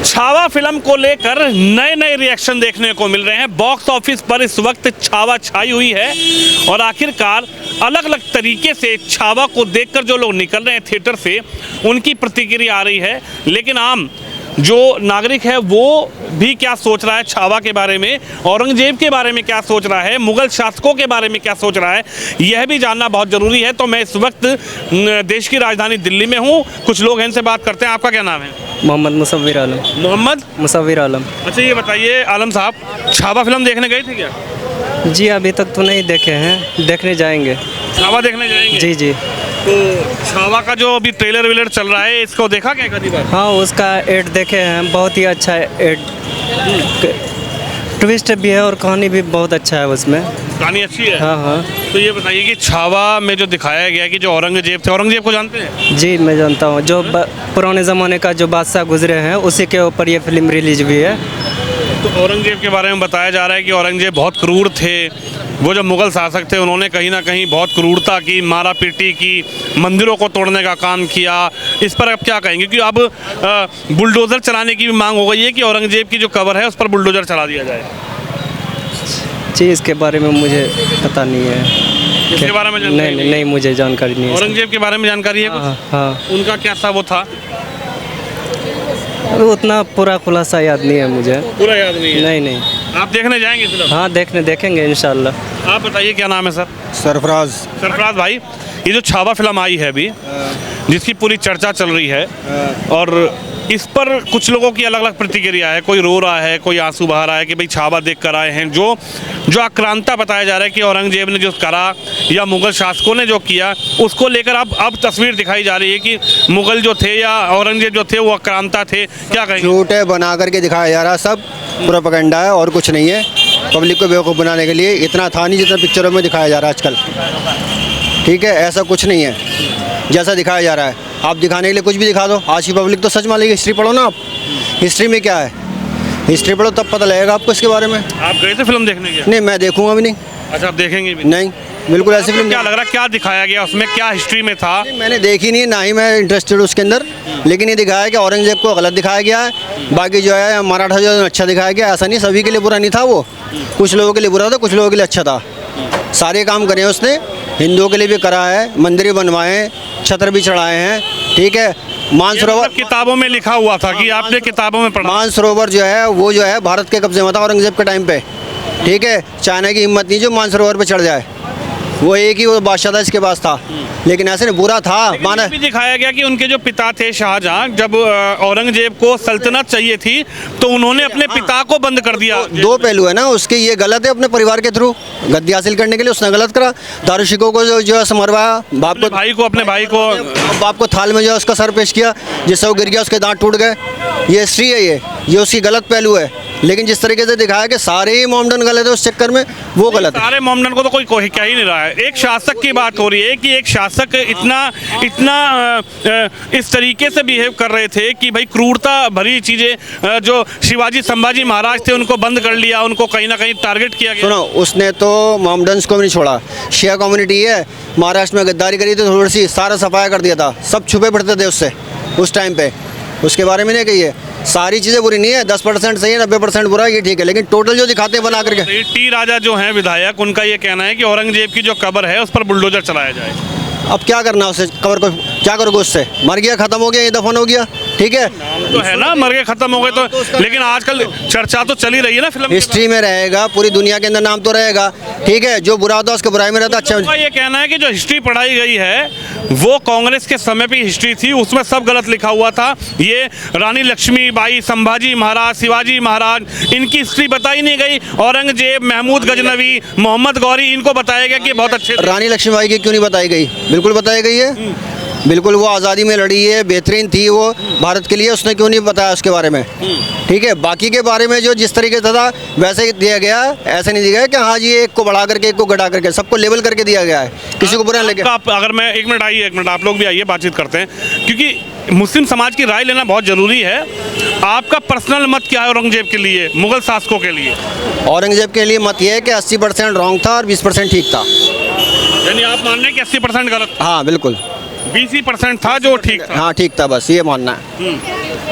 Chhaava film को लेकर नए नए रिएक्शन देखने को मिल रहे हैं। बॉक्स ऑफिस पर इस वक्त छावा छाई हुई है और आखिरकार अलग अलग तरीके से छावा को देखकर जो लोग निकल रहे हैं थिएटर से, उनकी प्रतिक्रिया आ रही है। लेकिन आम जो नागरिक है वो भी क्या सोच रहा है छावा के बारे में, औरंगजेब के बारे में क्या सोच रहा है, मुगल शासकों के बारे में क्या सोच रहा है, यह भी जानना बहुत ज़रूरी है। तो मैं इस वक्त देश की राजधानी दिल्ली में हूँ। कुछ लोग हैं, इनसे बात करते हैं। आपका क्या नाम है? मोहम्मद मुसव्विर आलम। मोहम्मद मुसव्विर आलम। अच्छा, ये बताइए आलम साहब, छावा फिल्म देखने गए थे क्या? जी अभी तक तो नहीं देखे हैं, देखने जाएंगे। छावा देखने जाएंगे? जी जी। तो छावा का जो अभी ट्रेलर वेलर चल रहा है, इसको देखा क्या कभी बार? हाँ उसका एड देखे हैं, बहुत ही अच्छा एड, ट्विस्ट भी है और कहानी भी बहुत अच्छा है उसमें। कहानी अच्छी है? हाँ हाँ। तो ये बताइए कि छावा में जो दिखाया गया कि जो औरंगजेब थे, औरंगजेब को जानते हैं? जी मैं जानता हूँ, जो पुराने ज़माने का जो बादशाह गुजरे हैं उसी के ऊपर ये फिल्म रिलीज हुई है। तो औरंगजेब के बारे में बताया जा रहा है कि औरंगजेब बहुत क्रूर थे। वो जो मुग़ल शासक थे उन्होंने कहीं ना कहीं बहुत क्रूरता की, मारा पीटी की, मंदिरों को तोड़ने का काम किया। इस पर आप क्या कहेंगे? क्योंकि अब बुलडोज़र चलाने की भी मांग हो गई है कि औरंगजेब की जो कब्र है उस पर बुलडोज़र चला दिया जाए। जी इसके बारे में मुझे पता नहीं है। इसके बारे में नहीं मुझे जानकारी नहीं है। औरंगजेब के बारे में जानकारी है कुछ? हाँ। उनका क्या सा वो था? उतना पूरा खुलासा याद नहीं है मुझे। पूरा याद नहीं है? नहीं। आप देखने जाएंगे फिल्म? हाँ देखेंगे इंशाल्लाह। आप बताइए क्या नाम है सर? सरफराज भाई, ये जो छावा फिल्म आई है अभी, जिसकी पूरी चर्चा चल रही है और इस पर कुछ लोगों की अलग अलग प्रतिक्रिया है। कोई रो रहा है, कोई आंसू बहा रहा है कि भाई छावा देख कर आए हैं। जो आक्रांता बताया जा रहा है कि औरंगजेब ने जो करा या मुग़ल शासकों ने जो किया, उसको लेकर अब तस्वीर दिखाई जा रही है कि मुग़ल जो थे या औरंगजेब जो थे वो आक्रांता थे। क्या कहेंगे? झूठ है, बना करके दिखाया जा रहा है, सब प्रोपेगेंडा है और कुछ नहीं है। पब्लिक को बेवकूफ़ बनाने के लिए इतना था नहीं जितना पिक्चरों में दिखाया जा रहा है आजकल। ठीक है, ऐसा कुछ नहीं है जैसा दिखाया जा रहा है। आप दिखाने के लिए कुछ भी दिखा दो। आज की पब्लिक तो सच मान लेगी। हिस्ट्री पढ़ो ना आप, हिस्ट्री में क्या है, हिस्ट्री पढ़ो तब पता लगेगा आपको इसके बारे में। आप गए थे फिल्म देखने के? नहीं, मैं देखूंगा भी नहीं। अच्छा, आप देखेंगे भी नहीं? बिल्कुल ऐसी फिल्म क्या लग रहा है, क्या दिखाया गया उसमें, क्या हिस्ट्री में था? मैंने देखी नहीं, ना ही मैं इंटरेस्टेड उसके अंदर। लेकिन ये दिखाया है कि औरंगजेब को गलत दिखाया गया है। बाकी जो है मराठा जो अच्छा दिखाया गया, ऐसा नहीं, सभी के लिए बुरा नहीं था वो। कुछ लोगों के लिए बुरा था, कुछ लोगों के लिए अच्छा था। सारे काम करे उसने, हिंदुओं के लिए भी करा है, मंदिर बनवाए हैं, छत्र भी चढ़ाए हैं। ठीक है, मानसरोवर किताबों में लिखा हुआ था कि आपने किताबों में पढ़ा। मानसरोवर जो है वो जो है भारत के कब्जे में था औरंगजेब के टाइम पे। ठीक है, चाइना की हिम्मत नहीं जो मानसरोवर पे चढ़ जाए। वो एक ही वो बादशाह था इसके पास था, लेकिन ऐसे नहीं, बुरा था। माना भी दिखाया गया कि उनके जो पिता थे शाहजहां, जब औरंगजेब को सल्तनत चाहिए थी तो उन्होंने अपने पिता को बंद कर दिया। दो पहलू है ना उसके, ये गलत है अपने परिवार के थ्रू गद्दी हासिल करने के लिए उसने गलत करा। दारूशिकों को जो है समरवाया, अपने भाई को बाप को थाल में जो है उसका सर पेश किया, जिससे वो गिर गया, उसके दांत टूट गए। ये हिस्ट्री है, ये उसकी गलत पहलू है। लेकिन जिस तरीके से दिखाया कि सारे ही मोमडन गलत है उस चक्कर में, वो गलत है। सारे मोमडन को तो कोई क्या ही नहीं रहा है। एक शासक की बात हो रही है कि एक शासक इतना इस तरीके से बिहेव कर रहे थे कि भाई क्रूरता भरी चीज़ें, जो शिवाजी संभाजी महाराज थे उनको बंद कर लिया, उनको कहीं ना कहीं टारगेट किया गया। सुनो, उसने तो मोमडन्स को भी नहीं छोड़ा। शिया कम्युनिटी है, महाराष्ट्र में गद्दारी करी थी थोड़ी सी, सारा सफाया कर दिया था, सब छुपे पड़ते थे उससे उस टाइम पे। उसके बारे में नहीं कहिए, सारी चीज़ें बुरी नहीं है। 10% सही है, 90% बुरा, ये ठीक है। लेकिन टोटल जो दिखाते हैं बना करके। टी राजा जो हैं विधायक, उनका ये कहना है कि औरंगजेब की जो कब्र है उस पर बुलडोजर चलाया जाए। अब क्या करना उससे, कब्र को क्या करोगे उससे? मर गया, खत्म हो गया, ये दफन हो गया। ठीक है, तो है ना, मर गए खत्म हो गए तो। लेकिन आजकल चर्चा तो चली रही है ना फिल्म। हिस्ट्री में रहेगा, पूरी दुनिया के अंदर नाम तो रहेगा। ठीक है, जो बुरा होता है उसके बुराई में रहता। अच्छा, ये कहना है कि जो हिस्ट्री पढ़ाई गई है वो कांग्रेस के समय पे हिस्ट्री थी, उसमें सब गलत लिखा हुआ था। ये रानी लक्ष्मीबाई, संभाजी महाराज, शिवाजी महाराज, इनकी हिस्ट्री बताई नहीं गई। औरंगजेब, महमूद गजनवी, मोहम्मद गौरी, इनको बताया गया कि बहुत अच्छे। रानी लक्ष्मीबाई की क्यों नहीं बताई गई? बिल्कुल बताई गई है, बिल्कुल। वो आज़ादी में लड़ी है, बेहतरीन थी वो भारत के लिए, उसने क्यों नहीं बताया उसके बारे में? ठीक है, बाकी के बारे में जो जिस तरीके से था वैसे ही दिया गया, ऐसे नहीं दिया गया कि हाँ जी एक को बढ़ा करके एक को घटा करके, सबको लेवल करके दिया गया है, किसी को बुरा लगे। अगर मैं एक मिनट आप लोग भी आइए, बातचीत करते हैं, क्योंकि मुस्लिम समाज की राय लेना बहुत ज़रूरी है। आपका पर्सनल मत क्या है औरंगजेब के लिए, मुगल शासकों के लिए? औरंगजेब के लिए मत ये है कि 80% रॉन्ग था और 20% ठीक था। यानी आप मान रहे हैं कि 80% गलत? हाँ बिल्कुल, 20% था जो ठीक था। हाँ ठीक था, बस ये मानना है।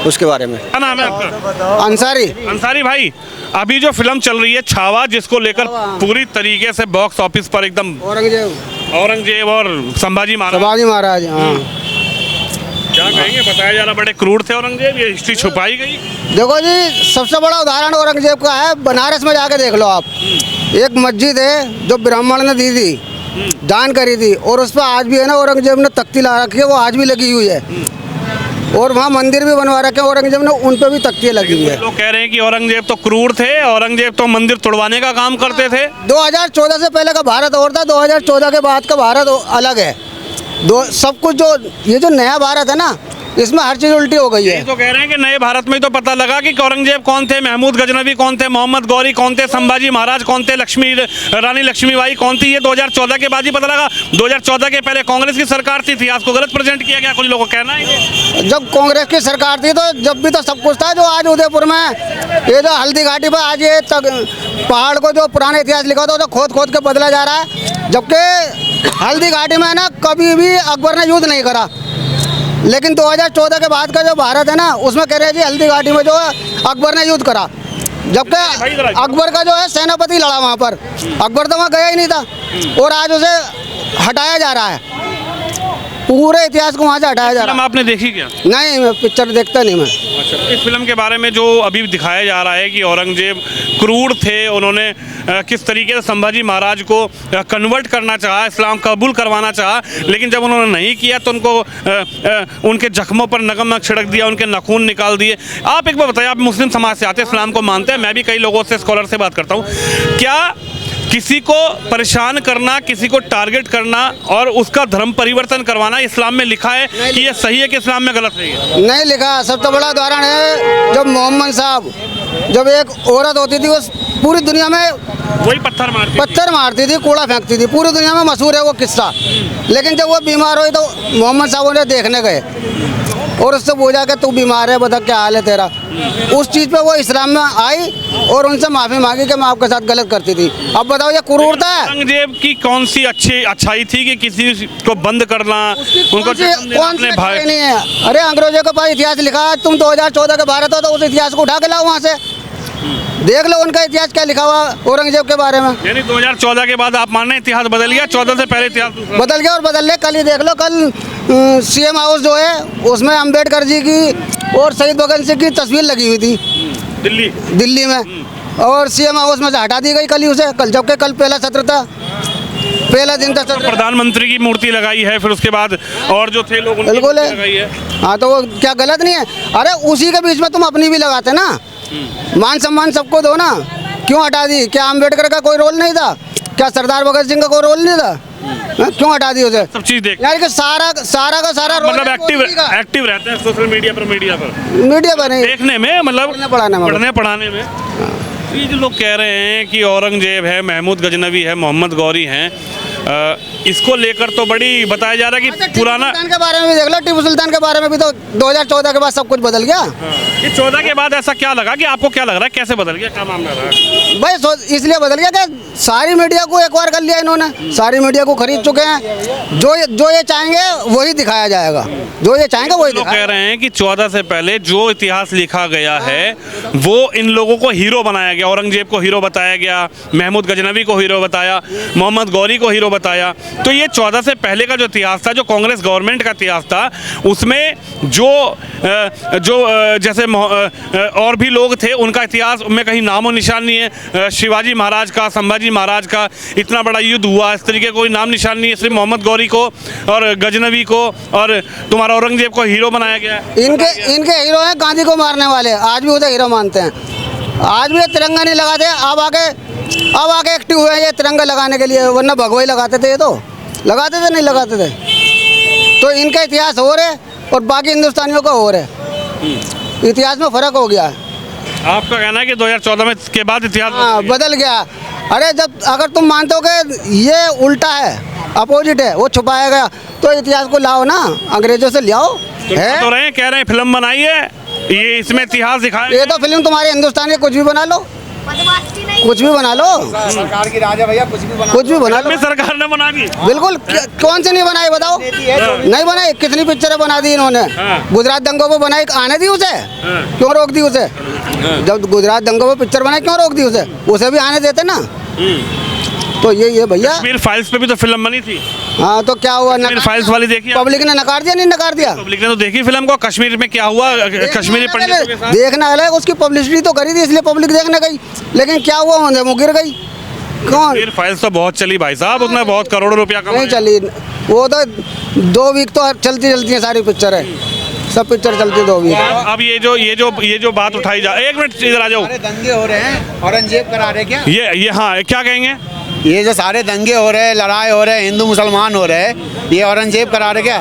उसके बारे में। क्या नाम है आपका? अंसारी। अंसारी भाई, अभी जो फिल्म चल रही है छावा, जिसको लेकर पूरी तरीके से बॉक्स ऑफिस पर एकदम औरंगजेब और संभाजी महाराज, हाँ। क्या कहेंगे? बताया जा रहा बड़े क्रूर थे औरंगजेब, ये हिस्ट्री छुपाई गई। देखो जी, सबसे बड़ा उदाहरण औरंगजेब का है, बनारस में जाके देख लो आप। एक मस्जिद है जो ब्राह्मण ने दी थी, दान करी थी, और उस पर आज भी है ना औरंगजेब ने तख्ती ला रखी है, वो आज भी लगी हुई है। और वहाँ मंदिर भी बनवा रखे हैं औरंगजेब ने, उन पे भी तख्तियाँ लगी हुई है। लोग कह रहे हैं कि औरंगजेब तो क्रूर थे, औरंगजेब तो मंदिर तोड़वाने का काम करते थे। 2014 से पहले का भारत और था, 2014 के बाद का भारत अलग है। सब कुछ जो ये जो नया भारत है ना, इसमें हर चीज़ उल्टी हो गई है। तो कह रहे हैं कि नए भारत में तो पता लगा कि औरंगजेब कौन थे, महमूद गजनवी कौन थे, मोहम्मद गौरी कौन थे, संभाजी महाराज कौन थे, रानी लक्ष्मीबाई कौन थी, ये 2014 के बाद ही पता लगा। 2014 के पहले कांग्रेस की सरकार थी, इतिहास को गलत प्रेजेंट किया गया, कुछ लोगों का कहना है। जब कांग्रेस की सरकार थी तो जब भी तो सब कुछ था। जो आज उदयपुर में ये जो हल्दी घाटी पर आज ये पहाड़ को जो पुराना इतिहास लिखा था, तो खोद खोद के बदला जा रहा है। जबकि हल्दी घाटी में ना कभी भी अकबर ने युद्ध नहीं करा, लेकिन 2014 के बाद का जो भारत है ना, उसमें कह रहे हैं जी हल्दी घाटी में जो है अकबर ने युद्ध करा, जबकि अकबर का जो है सेनापति लड़ा वहाँ पर, अकबर तो वहाँ गया ही नहीं था, और आज उसे हटाया जा रहा है, पूरे इतिहास को वहाँ से हटाया जा रहा है। आपने देखी क्या? नहीं, मैं पिक्चर देखता नहीं मैं। अच्छा, इस फिल्म के बारे में जो अभी दिखाया जा रहा है कि औरंगजेब क्रूर थे, उन्होंने किस तरीके से संभाजी महाराज को कन्वर्ट करना चाहा, इस्लाम कबूल करवाना चाहा, लेकिन जब उन्होंने नहीं किया तो उनको उनके जख्मों पर नमक छिड़क दिया, उनके नाखून निकाल दिए। आप एक बार बताइए, आप मुस्लिम समाज से आते हैं, इस्लाम को मानते हैं, मैं भी कई लोगों से स्कॉलर से बात करता हूँ, क्या किसी को परेशान करना, किसी को टारगेट करना और उसका धर्म परिवर्तन करवाना इस्लाम में लिखा है कि ये सही है कि इस्लाम में गलत है? नहीं लिखा। सबसे बड़ा उदाहरण है जब मोहम्मद साहब, जब एक औरत होती थी, वो पूरी दुनिया में वही पत्थर मारती थी, कूड़ा फेंकती थी, पूरी दुनिया में मशहूर है वो किस्सा। लेकिन जब वो बीमार हुई तो मोहम्मद साहब उन्हें देखने गए और उससे पूछा कि तू बीमार है, बता क्या हाल है तेरा। उस चीज़ पे वो इस्लाम में आई और उनसे माफ़ी मांगी कि मैं आपके साथ गलत करती थी। अब बताओ ये क्रूरता है? औरंगजेब की कौन सी अच्छाई थी कि किसी को बंद करना, उनको कौन सी नहीं है? अरे अंग्रेजों के पास इतिहास लिखा है, तुम 2014 के भारत हो तो उस इतिहास को उठा के लाओ वहाँ से, देख लो उनका इतिहास क्या लिखा हुआ औरंगजेब के बारे में। यानी 2014 के बाद आप मान रहे हैं इतिहास बदल गया, 14 से पहले इतिहास बदल गया और बदल ले। कल ही देख लो, कल सीएम हाउस जो है उसमें अंबेडकर जी की और शहीद भगत सिंह की तस्वीर लगी हुई थी दिल्ली में, और सीएम हाउस में से हटा दी गई कल ही उसे, कल, जबकि कल पहला सत्र था, पहला दिन था सत्र। प्रधानमंत्री की मूर्ति लगाई है, फिर उसके बाद और जो थे लोग बिल्कुल है। हाँ, तो वो क्या गलत नहीं है? अरे उसी के बीच में तुम अपनी भी लगाते ना, मान सम्मान सबको दो ना, क्यों हटा दी? क्या अंबेडकर का कोई रोल नहीं था? क्या सरदार भगत सिंह का कोई रोल नहीं था? क्यों हटा दी उसे? सब चीज देख यार कि सारा का सारा मतलब एक्टिव रहते हैं सोशल मीडिया पर नहीं, देखने में, मतलब पढ़ने पढ़ाने में। ये जो लोग कह रहे हैं कि औरंगजेब है, महमूद गजनवी है, मोहम्मद गौरी हैं, इसको लेकर तो बड़ी बताया जा रहा है कि पुराना सुल्तान के बारे में भी देख लो, टीपू सुल्तान के बारे में भी तो 2014 के बाद सब कुछ बदल गया। ये 14 के बाद ऐसा क्या लगा कि आपको क्या लग रहा है, कैसे बदल गया, क्या मामला रहा? भाई इसलिए बदल गया कि सारी मीडिया को एक बार कर लिया इन्होंने, सारी मीडिया को खरीद चुके हैं। जो ये चाहेंगे वही दिखाया जाएगा, जो ये चाहेंगे वही। लोग कह रहे हैं कि 14 से पहले जो इतिहास लिखा गया है वो इन लोगों को हीरो बनाया गया, औरंगजेब को हीरो बताया गया, महमूद गजनवी को हीरो बताया, मोहम्मद गौरी को हीरो बताया। तो ये 14 से पहले का जो इतिहास था, जो कांग्रेस गवर्नमेंट का इतिहास था, उसमें जो जैसे और भी लोग थे, उनका इतिहास में कहीं नामो निशान नहीं है। शिवाजी महाराज का, संभाजी महाराज का इतना बड़ा युद्ध हुआ, इस तरीके कोई नाम निशान नहीं है। सिर्फ मोहम्मद गौरी को और गजनवी को और तुम्हारा औरंगजेब को हीरो बनाया गया। इनके हीरो हैं गांधी को मारने वाले, आज भी उसे हीरो मानते हैं। आज भी ये तिरंगा नहीं लगाते, अब आगे एक्टिव हुए हैं ये तिरंगा लगाने के लिए, वरना भगवाई लगाते थे, ये तो लगाते थे, नहीं लगाते थे। तो इनका इतिहास हो रहा है और बाकी हिंदुस्तानियों का हो रहा है, इतिहास में फ़र्क हो गया है। आपका कहना है कि 2014 में के बाद इतिहास बदल गया। अरे जब अगर तुम मानते हो कि ये उल्टा है, अपोजिट है, वो छुपाया गया, तो इतिहास को लाओ ना, अंग्रेजों से ले आओ। तो रहे कह रहे हैं फिल्म बनाई है, ये इसमें इतिहास दिखाया। ये तो फिल्म तुम्हारे हिंदुस्तान के कुछ भी बना लो, कुछ भी बना लो, सरकार की राज है भैया, कुछ भी बना कुछ भी बना लो। में सरकार ने बना दी। बिल्कुल, कौन से नहीं बनाए बताओ? नहीं बनाए, कितनी पिक्चरें बना दी इन्होंने। गुजरात दंगों पे बनाई, आने दी उसे, क्यों रोक दी उसे? जब गुजरात दंगों पे पिक्चर बनाई, क्यों रोक दी उसे? उसे भी आने देते ना। तो ये भैया, कश्मीर फाइल्स पे भी तो फिल्म बनी थी। हाँ तो क्या हुआ? कश्मीर फाइल्स वाली देखी? पब्लिक ने नकार दिया, नहीं नकार दिया? पब्लिक ने तो देखी फिल्म को। कश्मीर में क्या हुआ कश्मीरी पंडितों के साथ? देखना अलग, उसकी पब्लिसिटी तो करी थी इसलिए पब्लिक देखने गई, लेकिन क्या हुआ? वो गिर गई। कौन? कश्मीर फाइल्स तो बहुत चली भाई साहब, उसने बहुत करोड़ों रुपया कमाया। नहीं चली, वो तो 2 वीक तो चलती है सारी पिक्चर है, सब पिक्चर चलती 2 वीक। अब ये जो बात उठाई जा, एक मिनट इधर आ जाओ। सारे दंगे हो रहे हैं, औरंगजेब करा रहे क्या? ये हाँ, क्या कहेंगे? ये जो सारे दंगे हो रहे हैं, लड़ाई हो रहे हैं, हिंदू मुसलमान हो रहे हैं, ये औरंगजेब करा रहे क्या?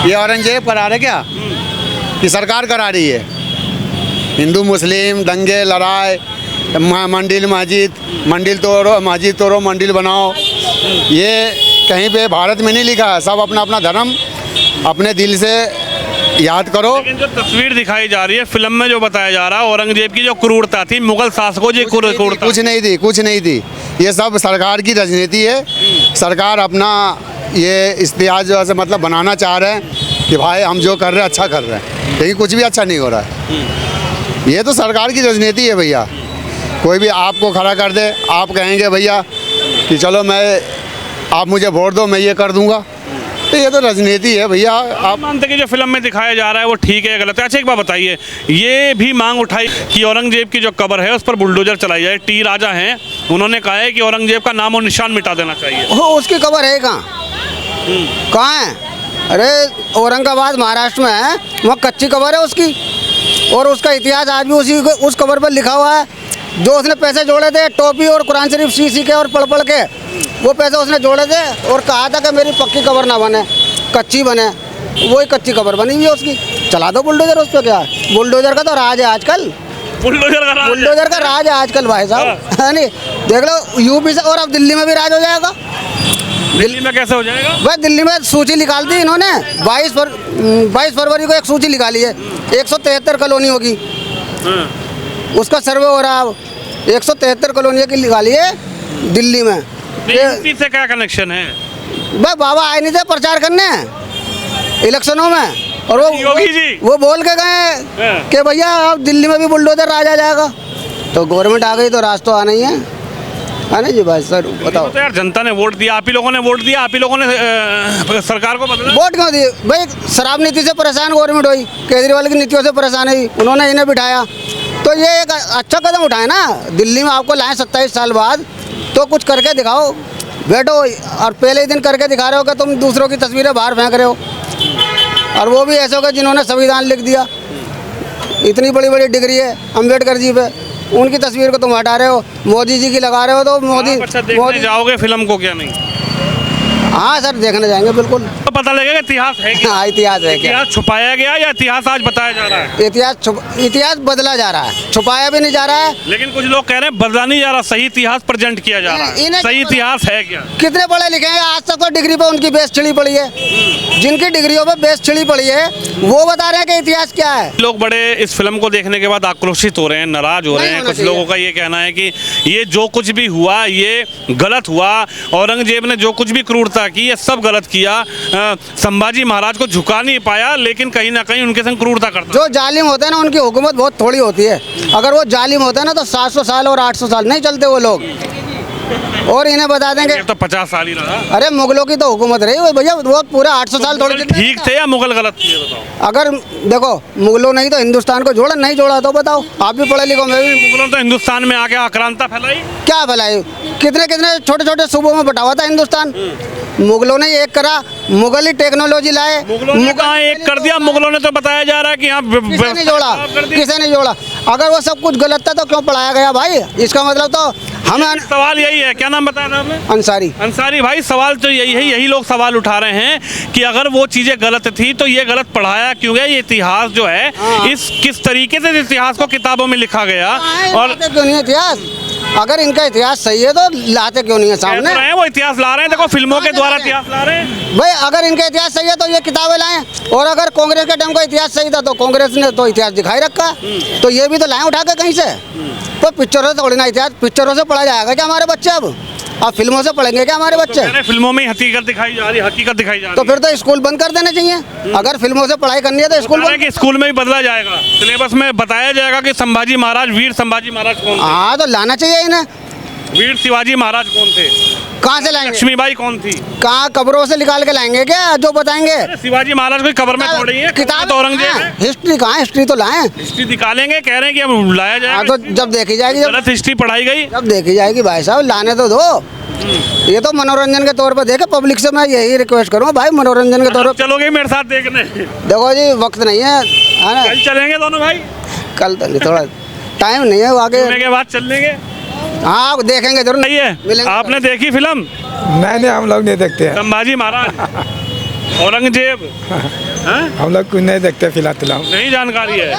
ये औरंगजेब करा रहे क्या? ये सरकार करा रही है। हिंदू मुस्लिम दंगे लड़ाई, मंदिर मंदिर तोड़ो, मस्जिद तोड़ो, मंदिर बनाओ, ये कहीं पे भारत में नहीं लिखा है। सब अपना अपना धर्म अपने दिल से याद करो। लेकिन जो तस्वीर दिखाई जा रही है फिल्म में, जो बताया जा रहा है औरंगजेब की जो क्रूरता थी, मुगल शासकों की क्रूरता, कुछ नहीं थी। ये सब सरकार की राजनीति है। सरकार अपना ये इम्तियाज जो है मतलब बनाना चाह रहे हैं कि भाई हम जो कर रहे हैं अच्छा कर रहे हैं, लेकिन कुछ भी अच्छा नहीं हो रहा है। ये तो सरकार की राजनीति है भैया। कोई भी आपको खड़ा कर दे, आप कहेंगे भैया कि चलो आप मुझे वोट दो, मैं ये कर दूंगा, तो ये तो राजनीति है भैया। आप मानते कि जो फिल्म में दिखाया जा रहा है वो ठीक है या गलत है? अच्छा एक बात बताइए, ये भी मांग उठाई कि औरंगजेब की जो कब्र है उस पर बुलडोजर चलाई जाए। टी राजा हैं, उन्होंने कहा है कि औरंगजेब का नाम और निशान मिटा देना चाहिए। उसकी कब्र है कहाँ? कहाँ है? अरे औरंगाबाद महाराष्ट्र में है, वहाँ कच्ची कब्र है उसकी, और उसका इतिहास आज भी उस कब्र पर लिखा हुआ है। जो उसने पैसे जोड़े थे टोपी और कुरान शरीफ सी के और पढ़ के, वो पैसे उसने जोड़े थे और कहा था कि मेरी पक्की कब्र ना बने, कच्ची बने। वही कच्ची कब्र बनी हुई है उसकी। चला दो बुलडोजर उस पर, क्या है? बुलडोजर का तो राज है आजकल। बुलडोजर का राज है आजकल भाई साहब, है नहीं? देख लो यूपी से, और अब दिल्ली में भी राज हो जाएगा। दिल्ली में कैसे हो जाएगा भाई? दिल्ली में सूची निकाल दी इन्होंने, 22 फरवरी को एक सूची निकाली है, 173 कॉलोनी होगी, उसका सर्वे हो रहा है। 173 कॉलोनी की निकाली है दिल्ली में। यूपी से क्या कनेक्शन है? भाई बाबा आए नहीं थे प्रचार करने इलेक्शनों में, और योगी जी वो बोल के गए कि भैया अब दिल्ली में भी बुलडोजर राज आ जाएगा। तो गवर्नमेंट आ गई तो राज तो आना ही है ना जी भाई सर, बताओ। तो यार जनता ने वोट दिया, आप ही लोगों ने वोट दिया, आप ही लोगों ने सरकार को बदला। वोट क्यों दिए भाई? शराब नीति से परेशान गवर्नमेंट हुई, केजरीवाल की नीतियों से परेशान हुई, उन्होंने इन्हें बिठाया, तो ये एक अच्छा कदम उठाए ना। दिल्ली में आपको लाए 27 साल बाद, तो कुछ करके दिखाओ, बैठो। और पहले ही दिन करके दिखा रहे हो कि तुम दूसरों की तस्वीरें बाहर फेंक रहे हो, और वो भी ऐसे होगा जिन्होंने संविधान लिख दिया। इतनी बड़ी बड़ी डिग्री है अम्बेडकर जी पे, उनकी तस्वीर को तुम हटा रहे हो, मोदी जी की लगा रहे हो। तो मोदी जाओगे फिल्म को क्या नहीं? हाँ सर, देखने जाएंगे बिल्कुल, तो पता लगेगा इतिहास है क्या? हाँ इतिहास है क्या? इतिहास छुपाया गया या इतिहास आज बताया जा रहा है? इतिहास बदला जा रहा है, छुपाया भी नहीं जा रहा है। लेकिन कुछ लोग कह रहे हैं बदला नहीं जा रहा, सही इतिहास प्रेजेंट किया जा रहा है। सही इतिहास है क्या? कितने पढ़े लिखे हैं आज तक तो डिग्री पे उनकी बेस छिड़ी पड़ी है, जिनकी डिग्रियों पे बेस छिड़ी पड़ी है वो बता रहे हैं कि इतिहास क्या है। लोग बड़े इस फिल्म को देखने के बाद आक्रोशित हो रहे हैं, नाराज हो रहे हैं। कुछ लोगों का ये कहना है कि ये जो कुछ भी हुआ ये गलत हुआ, औरंगजेब ने जो कुछ भी क्रूरता की ये सब गलत किया। संभाजी महाराज को झुका नहीं पाया, लेकिन कहीं ना कहीं उनके संग क्रूरता करता। जो जालिम होते हैं ना उनकी हुकूमत बहुत थोड़ी होती है। अगर वो जालिम होते हैं ना तो 700 साल और 800 साल नहीं चलते वो लोग। और इन्हें बता देंगे तो 50 साल ही रहा। अरे मुगलों की तो हुकूमत रही हुई भैया, वो पूरे 800 साल थोड़ी ठीक थे या मुगल गलत थे बताओ? अगर देखो मुगलों नहीं तो हिंदुस्तान को जोड़ा, नहीं जोड़ा तो बताओ। आप भी पढ़े लिखो, मैं भी। मुगलों तो हिंदुस्तान में आके आक्रांता फैलाई। क्या फैलाई? कितने कितने छोटे छोटे सूबों में बटा हुआ था हिंदुस्तान। मुगलों ने एक करा, मुगल ही टेक्नोलॉजी लाए। मुगलों ने कहाँ एक कर दिया? मुगलों ने तो बताया जा रहा है कि यहाँ किसे नहीं जोड़ा, किसे नहीं जोड़ा। अगर वो सब कुछ गलत था तो क्यों पढ़ाया गया भाई? इसका मतलब तो हमें सवाल यही है। क्या नाम बताया था आपने? अंसारी भाई सवाल तो यही है, यही लोग सवाल उठा रहे हैं कि अगर वो चीजें गलत थी तो ये गलत पढ़ाया क्यों गया? ये इतिहास जो है इस किस तरीके से इतिहास को किताबों में लिखा गया और क्यों नहीं इतिहास? अगर इनका इतिहास सही है तो लाते क्यों नहीं है कह सामने? तो रहे हैं वो इतिहास ला रहे हैं, देखो फिल्मों के द्वारा इतिहास ला रहे हैं। भाई अगर इनका इतिहास सही है तो ये किताबें लाएं, और अगर कांग्रेस के टाइम का इतिहास सही था तो कांग्रेस ने तो इतिहास दिखाई रखा, तो ये भी तो लाएं उठा के कहीं से। तो पिक्चरों से थोड़ी ना इतिहास, पिक्चरों से पढ़ा जाएगा क्या हमारे बच्चे? अब फिल्मों से पढ़ेंगे क्या हमारे बच्चे? अरे फिल्मों में ही हकीकत दिखाई जा रही है, हकीकत दिखाई जा रही तो है। फिर तो स्कूल बंद कर देने चाहिए। अगर फिल्मों से पढ़ाई करनी है तो स्कूल कह रहे बंद। हैं कि स्कूल में भी बदला जाएगा, सिलेबस में बताया जाएगा कि संभाजी महाराज, वीर संभाजी महाराज कौन थे, हाँ तो लाना चाहिए इन्हें। वीर शिवाजी महाराज कौन थे, कहाँ से लाएंगे? लक्ष्मीबाई कौन थी। कहाँ कब्रों से निकाल के लाएंगे क्या जो बताएंगे? अरे शिवाजी महाराज कोई कब्र में थोड़ी है, किताब तो औरंगजेब है। हिस्ट्री कहाँ? हिस्ट्री तो लाएं। हिस्ट्री निकालेंगे, कह रहे हैं कि अब लाया हाँ जाएगा। तो जब देखी जाएगी, गलत हिस्ट्री पढ़ाई गई। जब देखी जाएगी भाई साहब, लाने तो दो। ये तो मनोरंजन के तौर पर देखे, पब्लिक से मैं यही रिक्वेस्ट करूँ भाई, मनोरंजन के तौर आप चलोगे मेरे साथ देखने? देखो जी वक्त नहीं है ना, कल चलेंगे दोनों भाई, कल तो नहीं, थोड़ा टाइम नहीं है आगे। जुम्मे के बाद चल लेंगे। हाँ देखेंगे जरूर। नहीं है, मिलेंगे। आपने देखी फिल्म नहीं हम लोग नहीं देखते हैं, संभाजी महाराज, औरंगजेब? हैं? हम लोग कुछ नहीं देखते फिलहाल। नहीं जानकारी है,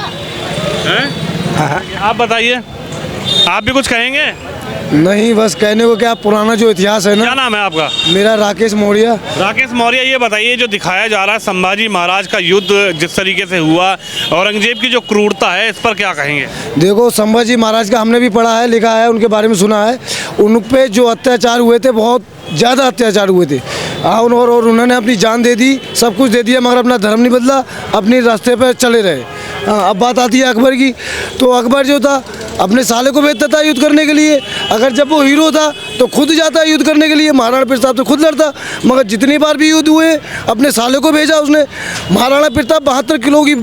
हैं? हाँ। आप बताइए, आप भी कुछ कहेंगे? नहीं बस कहने को क्या, पुराना जो इतिहास है क्या ना। नाम है आपका? मेरा राकेश मौर्य। राकेश मौर्य, ये बताइए जो दिखाया जा रहा है संभाजी महाराज का युद्ध जिस तरीके से हुआ, औरंगजेब की जो क्रूरता है, इस पर क्या कहेंगे? देखो संभाजी महाराज का हमने भी पढ़ा है, लिखा है, उनके बारे में सुना है। उन पे जो अत्याचार हुए थे, बहुत ज़्यादा अत्याचार हुए थे। और उन्होंने अपनी जान दे दी, सब कुछ दे दिया, मगर अपना धर्म नहीं बदला, अपने रास्ते पर चले रहे। अब बात आती है अकबर की, तो अकबर जो था अपने साले को भेजता था युद्ध करने के लिए। अगर जब वो हीरो था तो खुद जाता युद्ध करने के लिए, महाराणा प्रताप तो खुद लड़ता, मगर जितनी बार भी युद्ध हुए अपने साले को भेजा उसने। महाराणा प्रताप 72 किलो की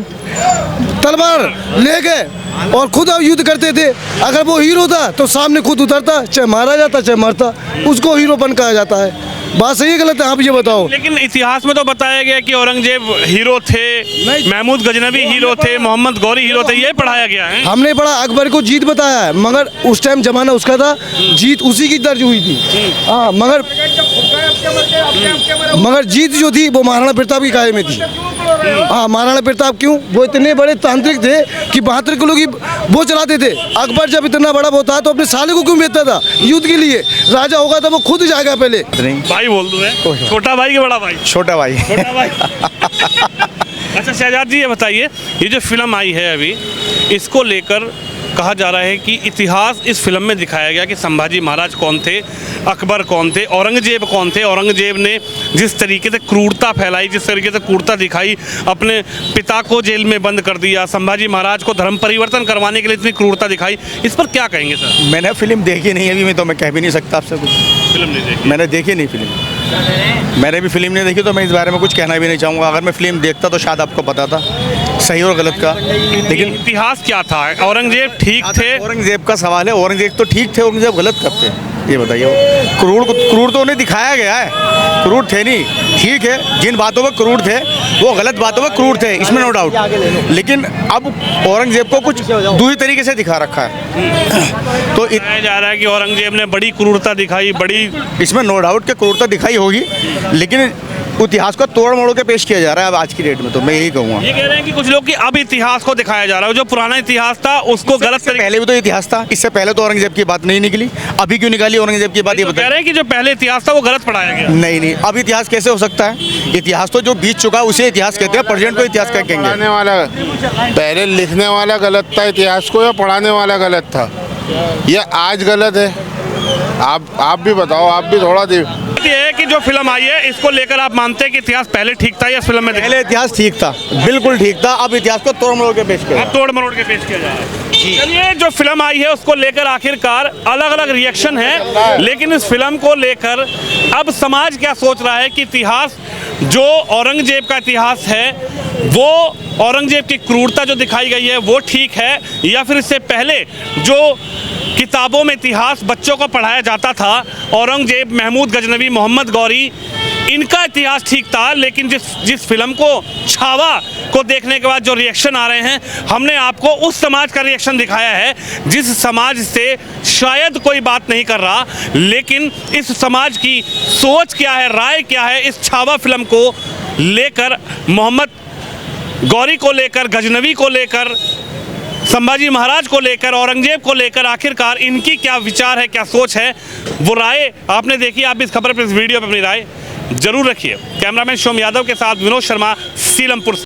तलवार ले गए और खुद युद्ध करते थे। अगर वो हीरो था तो सामने खुद उतरता, चाहे मारा जाता चाहे मरता, उसको हीरोपन कहा जाता है। बात सही है गलत है, आप ये बताओ। लेकिन इतिहास में तो बताया गया कि औरंगजेब हीरो थे, महमूद गजनवी हीरो थे, मोहम्मद गौरी हीरो थे, ये पढ़ाया गया है। हमने पढ़ा अकबर को जीत बताया है, मगर उस टाइम जमाना उसका था, जीत उसी की दर्ज हुई थी। हाँ मगर जीत जो थी वो महाराणा प्रताप की कायम में थी। हाँ महाराणा प्रताप क्यों? वो इतने बड़े तांत्रिक थे कि 72 किलो की वो चलाते थे। अकबर जब इतना बड़ा वो था तो अपने साले को क्यों भेजता था युद्ध के लिए? राजा होगा तो वो खुद जाएगा पहले। भाई बोल दो है, छोटा भाई कि बड़ा भाई? छोटा भाई। छोटा भाई। अच्छा शहजाद जी, ये बताइए, ये जो फिल्म आई है अभी, इसको लेकर कहा जा रहा है कि इतिहास इस फिल्म में दिखाया गया कि संभाजी महाराज कौन थे, अकबर कौन थे, औरंगजेब कौन थे। औरंगजेब ने जिस तरीके से क्रूरता फैलाई, जिस तरीके से क्रूरता दिखाई, अपने पिता को जेल में बंद कर दिया, संभाजी महाराज को धर्म परिवर्तन करवाने के लिए इतनी क्रूरता दिखाई, इस पर क्या कहेंगे सर? मैंने फिल्म देखी नहीं अभी, तो मैं कह भी नहीं सकता आपसे कुछ। फिल्म नहीं देखी? मैंने देखी नहीं फिल्म, मैंने भी फिल्म नहीं देखी, तो मैं इस बारे में कुछ कहना भी नहीं चाहूँगा। अगर मैं फिल्म देखता तो शायद आपको पता था सही और गलत का। लेकिन इतिहास क्या था? औरंगजेब ठीक थे? औरंगजेब का सवाल है, औरंगजेब तो ठीक थे, औरंगजेब गलत कब थे ये बताइए। क्रूर तो उन्हें दिखाया गया है, क्रूर थे नहीं, ठीक है, जिन बातों में क्रूर थे वो गलत बातों में क्रूर थे, इसमें नो डाउट। लेकिन अब औरंगजेब को कुछ दूसरी तरीके से दिखा रखा है। तो बताया जा रहा है कि औरंगजेब ने बड़ी क्रूरता दिखाई, बड़ी, इसमें नो डाउट कि क्रूरता दिखाई होगी, लेकिन इतिहास को तोड़ मोड़ के पेश किया जा रहा है अब आज की डेट में, तो मैं यही कहूँगा। ये कह रहे हैं कि कुछ लोग कि अब इतिहास को दिखाया जा रहा है, जो पुराना इतिहास था उसको गलत इससे तरीके। पहले भी तो इतिहास था, इससे पहले तो औरंगजेब की बात नहीं निकली, अभी क्यों निकाली औरंगजेब की बात ये तो कह बताइए। रहे हैं कि जो पहले इतिहास था वो गलत पढ़ाया गया। नहीं, अब इतिहास कैसे हो सकता है? इतिहास तो जो बीत चुका है उसे इतिहास कहते हैं, प्रेजेंट को इतिहास क्या कहेंगे? पढ़ाने वाला, पहले लिखने वाला गलत था इतिहास को, या पढ़ाने वाला गलत था? ये आज गलत है? आप भी बताओ, आप भी थोड़ा ये है कि जो फिल्म आई है इसको लेकर आप मानते हैं कि इतिहास पहले ठीक था या इस फिल्म में पहले इतिहास ठीक था, बिल्कुल ठीक था, अब इतिहास को तोड़ मरोड़ के पेश किया। तोड़ मरोड़ के पेश किया जा रहा है। चलिए, जो फिल्म आई है उसको लेकर आखिरकार अलग अलग रिएक्शन है, लेकिन इस फिल्म को लेकर अब समाज क्या सोच रहा है कि इतिहास जो औरंगजेब का इतिहास है, वो औरंगजेब की क्रूरता जो दिखाई गई है वो ठीक है, या फिर इससे पहले जो किताबों में इतिहास बच्चों को पढ़ाया जाता था, औरंगजेब, महमूद गजनवी, मोहम्मद गौरी, इनका इतिहास ठीक था। लेकिन जिस फिल्म को छावा को देखने के बाद जो रिएक्शन आ रहे हैं, हमने आपको उस समाज का रिएक्शन दिखाया है जिस समाज से शायद कोई बात नहीं कर रहा, लेकिन इस समाज की सोच क्या है, राय क्या है इस छावा फिल्म को लेकर, मोहम्मद गौरी को लेकर, गजनवी को लेकर, संभाजी महाराज को लेकर, औरंगजेब को लेकर आखिरकार इनकी क्या विचार है, क्या सोच है, वो राय आपने देखी। आप इस खबर पर, इस वीडियो पर अपनी राय जरूर रखिए। कैमरामैन शोम यादव के साथ विनोद शर्मा, सीलमपुर।